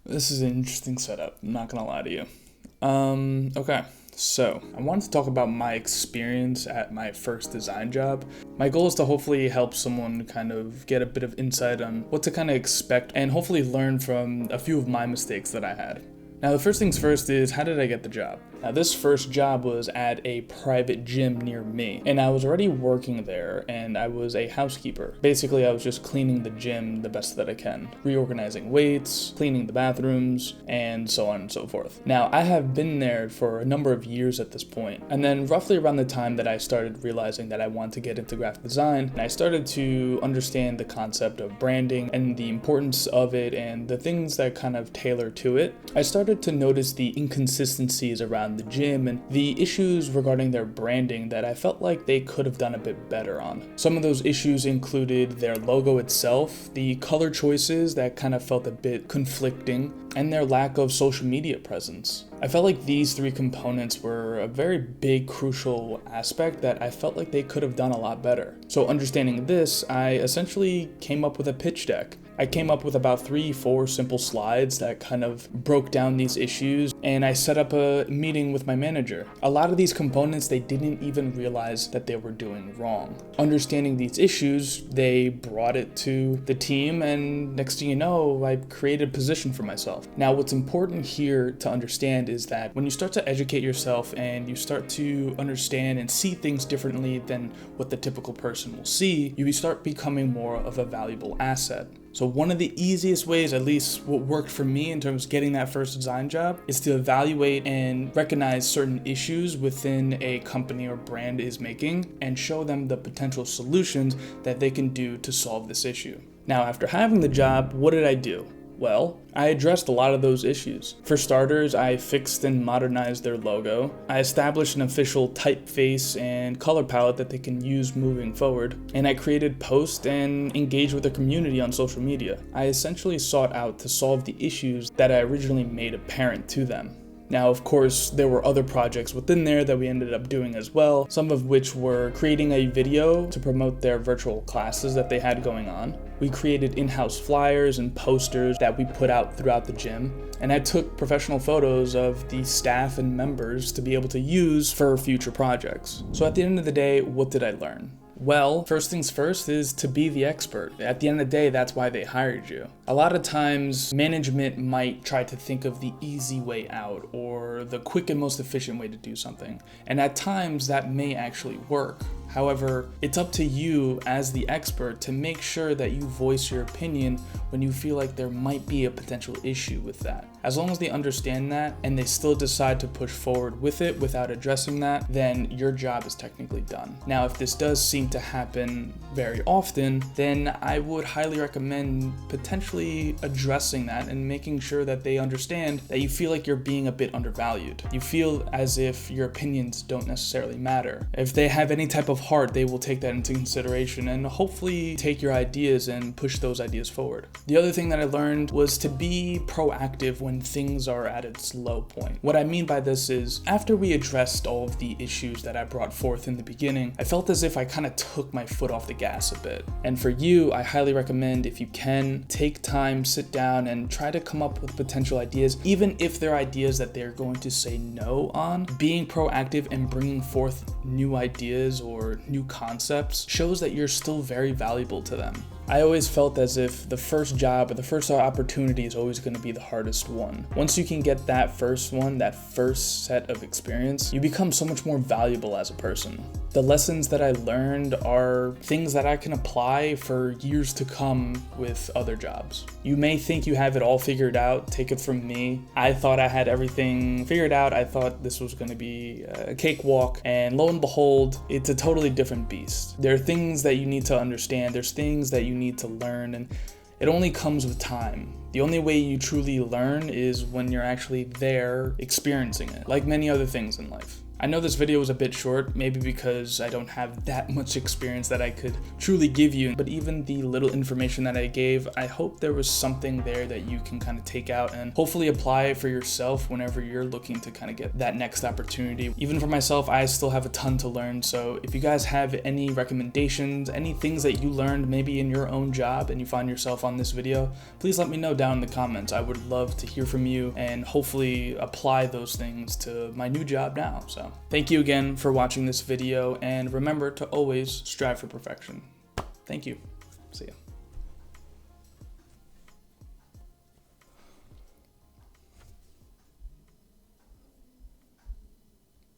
This is an interesting setup, I'm not gonna lie to you. Okay, so I wanted to talk about my experience at my first design job. My goal is to hopefully help someone kind of get a bit of insight on what to kind of expect and hopefully learn from a few of my mistakes that I had. Now, the first things first is, how did I get the job? Now, this first job was at a private gym near me, and I was already working there, and I was a housekeeper. Basically, I was just cleaning the gym the best that I can, reorganizing weights, cleaning the bathrooms, and so on and so forth. Now, I have been there for a number of years at this point, and then roughly around the time that I started realizing that I wanted to get into graphic design, and I started to understand the concept of branding and the importance of it and the things that kind of tailor to it, I started to notice the inconsistencies around the gym and the issues regarding their branding that I felt like they could have done a bit better on. Some of those issues included their logo itself, the color choices that kind of felt a bit conflicting, and their lack of social media presence. I felt like these three components were a very big, crucial aspect that I felt like they could have done a lot better. So understanding this, I essentially came up with a pitch deck. I came up with about 3-4 simple slides that kind of broke down these issues, and I set up a meeting with my manager. A lot of these components they didn't even realize that they were doing wrong. Understanding these issues, they brought it to the team, and next thing you know, I created a position for myself. Now, what's important here to understand is that when you start to educate yourself and you start to understand and see things differently than what the typical person will see, you start becoming more of a valuable asset. So one of the easiest ways, at least what worked for me in terms of getting that first design job, is to evaluate and recognize certain issues within a company or brand is making and show them the potential solutions that they can do to solve this issue. Now, after having the job, what did I do? Well, I addressed a lot of those issues. For starters, I fixed and modernized their logo. I established an official typeface and color palette that they can use moving forward. And I created posts and engaged with the community on social media. I essentially sought out to solve the issues that I originally made apparent to them. Now, of course, there were other projects within there that we ended up doing as well, some of which were creating a video to promote their virtual classes that they had going on. We created in-house flyers and posters that we put out throughout the gym, and I took professional photos of the staff and members to be able to use for future projects. So at the end of the day, what did I learn? Well, first things first is to be the expert. At the end of the day, that's why they hired you. A lot of times, management might try to think of the easy way out or the quick and most efficient way to do something. And at times, that may actually work. However, it's up to you as the expert to make sure that you voice your opinion when you feel like there might be a potential issue with that. As long as they understand that and they still decide to push forward with it without addressing that, then your job is technically done. Now, if this does seem to happen very often, then I would highly recommend potentially addressing that and making sure that they understand that you feel like you're being a bit undervalued. You feel as if your opinions don't necessarily matter. If they have any type of heart, they will take that into consideration and hopefully take your ideas and push those ideas forward. The other thing that I learned was to be proactive when things are at its low point. What I mean by this is, after we addressed all of the issues that I brought forth in the beginning, I felt as if I kind of took my foot off the gas a bit. And for you, I highly recommend, if you can, take time, sit down, and try to come up with potential ideas, even if they're ideas that they're going to say no on. Being proactive and bringing forth new ideas or new concepts shows that you're still very valuable to them. I always felt as if the first job or the first opportunity is always going to be the hardest one. Once you can get that first one, that first set of experience, you become so much more valuable as a person. The lessons that I learned are things that I can apply for years to come with other jobs. You may think you have it all figured out. Take it from me. I thought I had everything figured out. I thought this was going to be a cakewalk, and lo and behold, it's a totally different beast. There are things that you need to understand. There's things that you need to learn, and it only comes with time. The only way you truly learn is when you're actually there experiencing it, like many other things in life. I know this video was a bit short, maybe because I don't have that much experience that I could truly give you, but even the little information that I gave, I hope there was something there that you can kind of take out and hopefully apply it for yourself whenever you're looking to kind of get that next opportunity. Even for myself, I still have a ton to learn, so if you guys have any recommendations, any things that you learned maybe in your own job and you find yourself on this video, please let me know down in the comments. I would love to hear from you and hopefully apply those things to my new job now. So thank you again for watching this video, and remember to always strive for perfection. Thank you. See ya.